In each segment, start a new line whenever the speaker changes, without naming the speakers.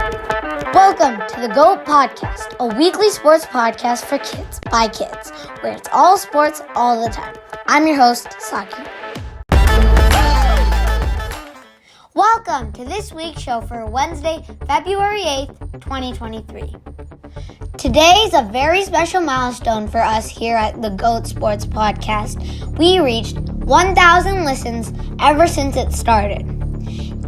Welcome to the G.O.A.T podcast, a weekly sports podcast for kids by kids, where it's all sports all the time. I'm your host, Saki. Welcome to this week's show for Wednesday, February 8th, 2023. Today is a very special milestone for us here at the G.O.A.T Sports Podcast. We reached 1,000 listens ever since it started.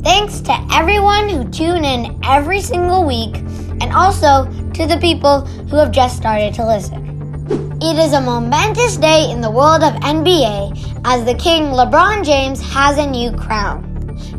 Thanks to everyone who tune in every single week, and also to the people who have just started to listen. It is a momentous day in the world of NBA as the King Lebron James has a new crown.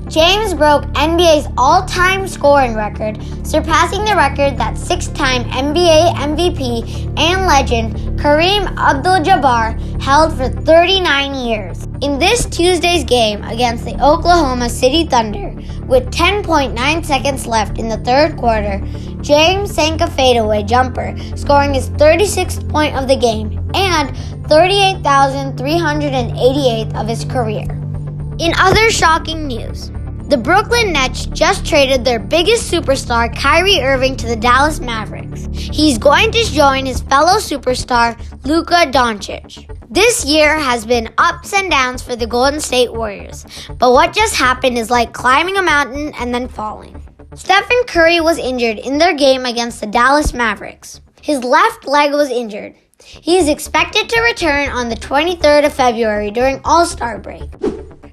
James broke NBA's all-time scoring record, surpassing the record that six-time NBA MVP and legend Kareem Abdul-Jabbar held for 39 years. In this Tuesday's game against the Oklahoma City Thunder, with 10.9 seconds left in the third quarter, James sank a fadeaway jumper, scoring his 36th point of the game and 38,388th of his career. In other shocking news, the Brooklyn Nets just traded their biggest superstar, Kyrie Irving, to the Dallas Mavericks. He's going to join his fellow superstar, Luka Doncic. This year has been ups and downs for the Golden State Warriors, but what just happened is like climbing a mountain and then falling. Stephen Curry was injured in their game against the Dallas Mavericks. His left leg was injured. He is expected to return on the 23rd of February during All-Star break.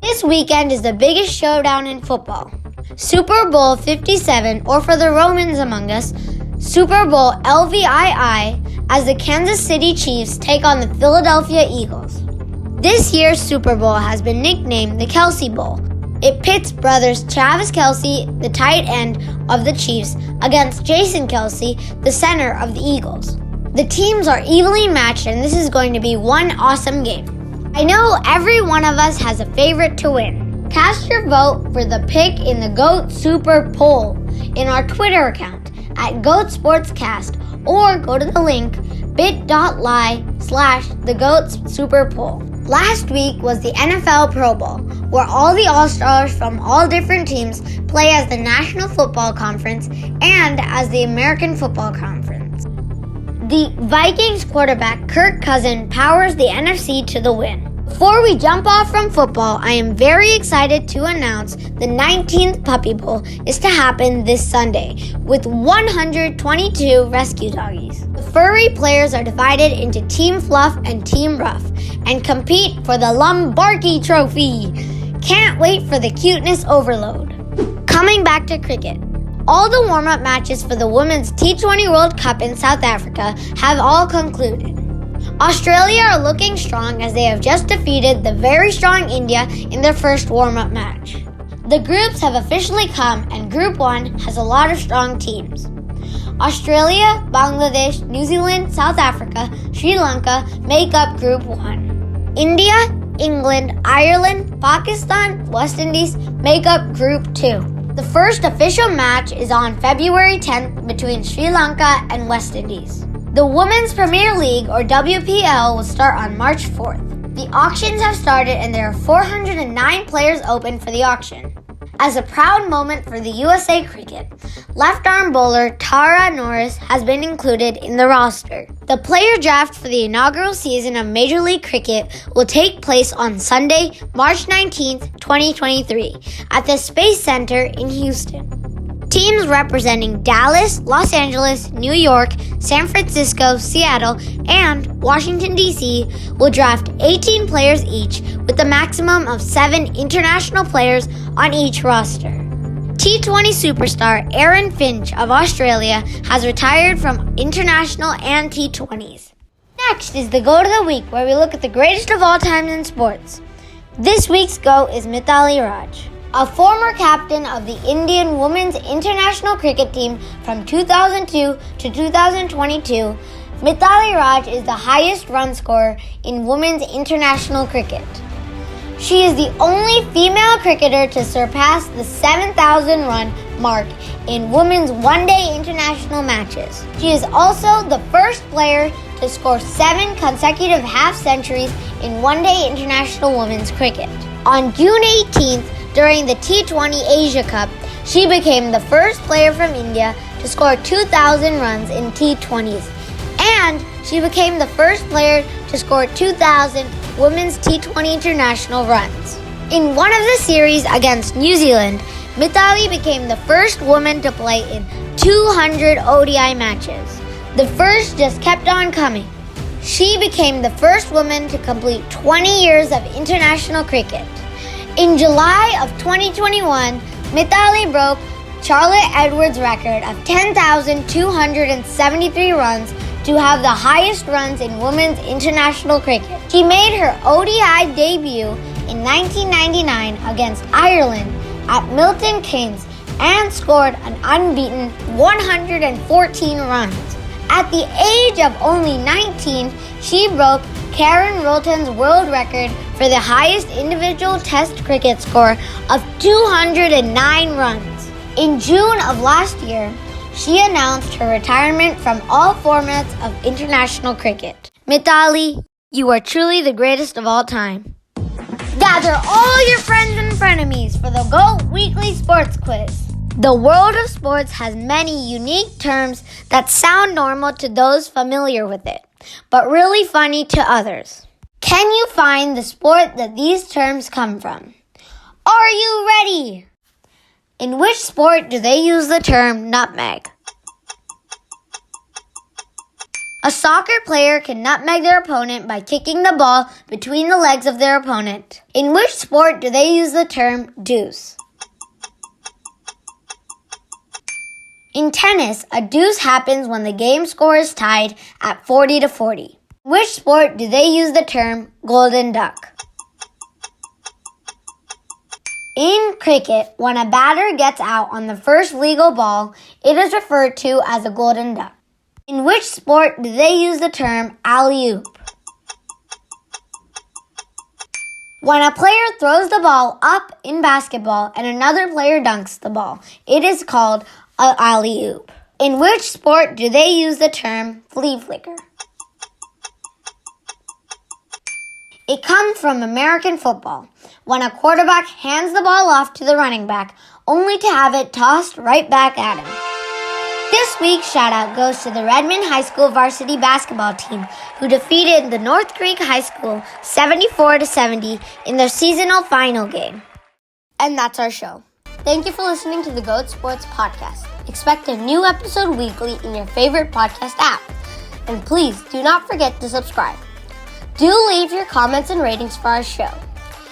This weekend is the biggest showdown in football. Super Bowl 57, or for the Romans among us, Super Bowl LVII, as the Kansas City Chiefs take on the Philadelphia Eagles. This year's Super Bowl has been nicknamed the Kelce Bowl. It pits brothers Travis Kelce, the tight end of the Chiefs, against Jason Kelce, the center of the Eagles. The teams are evenly matched, and this is going to be one awesome game. I know every one of us has a favorite to win. Cast your vote for the pick in the GOAT Super Poll in our Twitter account at GOAT Sportscast, or go to the link bit.ly/the GOAT Super Poll. Last week was the NFL Pro Bowl, where all the All-Stars from all different teams play as the National Football Conference and as the American Football Conference. The Vikings quarterback Kirk Cousins powers the NFC to the win. Before we jump off from football, I am very excited to announce the 19th Puppy Bowl is to happen this Sunday with 122 rescue doggies. The furry players are divided into Team Fluff and Team Rough and compete for the Lombardi Trophy. Can't wait for the cuteness overload. Coming back to cricket. All the warm-up matches for the Women's T20 World Cup in South Africa have all concluded. Australia are looking strong as they have just defeated the very strong India in their first warm-up match. The groups have officially come, and Group 1 has a lot of strong teams. Australia, Bangladesh, New Zealand, South Africa, Sri Lanka make up Group 1. India, England, Ireland, Pakistan, West Indies make up Group 2. The first official match is on February 10th between Sri Lanka and West Indies. The Women's Premier League, or WPL, will start on March 4th. The auctions have started and there are 409 players open for the auction. As a proud moment for the USA Cricket, left-arm bowler Tara Norris has been included in the roster. The player draft for the inaugural season of Major League Cricket will take place on Sunday, March 19th, 2023, at the Space Center in Houston. Teams representing Dallas, Los Angeles, New York, San Francisco, Seattle, and Washington, D.C. will draft 18 players each with a maximum of 7 international players on each roster. T20 superstar Aaron Finch of Australia has retired from international and T20s. Next is the GOAT of the Week, where we look at the greatest of all time in sports. This week's GOAT is Mithali Raj. A former captain of the Indian women's international cricket team from 2002 to 2022, Mithali Raj is the highest run scorer in women's international cricket. She is the only female cricketer to surpass the 7,000 run mark in women's one-day international matches. She is also the first player to score 7 consecutive half-centuries in one-day international women's cricket. On June 18th, during the T20 Asia Cup, She became the first player from India to score 2,000 runs in T20s, and she became the first player to score 2,000 women's T20 international runs. In one of the series against New Zealand, Mithali became the first woman to play in 200 ODI matches. The first just kept on coming. She became the first woman to complete 20 years of international cricket. In July of 2021, Mithali broke Charlotte Edwards' record of 10,273 runs to have the highest runs in women's international cricket. She made her ODI debut in 1999 against Ireland at Milton Keynes and scored an unbeaten 114 runs. At the age of only 19, she broke Karen Rolton's world record for the highest individual Test cricket score of 209 runs. In June of last year, she announced her retirement from all formats of international cricket. Mithali, you are truly the greatest of all time. Gather all your friends and frenemies for the GOAT Weekly Sports Quiz. The world of sports has many unique terms that sound normal to those familiar with it, but really funny to others. Can you find the sport that these terms come from? Are you ready? In which sport do they use the term nutmeg? A soccer player can nutmeg their opponent by kicking the ball between the legs of their opponent. In which sport do they use the term deuce? In tennis, a deuce happens when the game score is tied at 40-40. In which sport do they use the term golden duck? In cricket, when a batter gets out on the first legal ball, it is referred to as a golden duck. In which sport do they use the term alley-oop? When a player throws the ball up in basketball and another player dunks the ball, it is called an alley-oop. In which sport do they use the term flea flicker? It comes from American football, when a quarterback hands the ball off to the running back, only to have it tossed right back at him. This week's shout-out goes to the Redmond High School varsity basketball team, who defeated the North Creek High School 74-70 in their seasonal final game. And that's our show. Thank you for listening to the GOAT Sports Podcast. Expect a new episode weekly in your favorite podcast app. And please do not forget to subscribe. Do leave your comments and ratings for our show.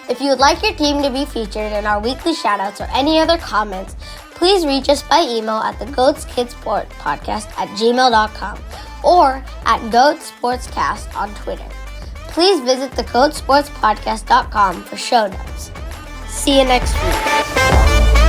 If you would like your team to be featured in our weekly shoutouts or any other comments, please reach us by email at the Goats Kids Sport Podcast at gmail.com or at Goat Sportscast on Twitter. Please visit thegoatsportspodcast.com for show notes. See you next week.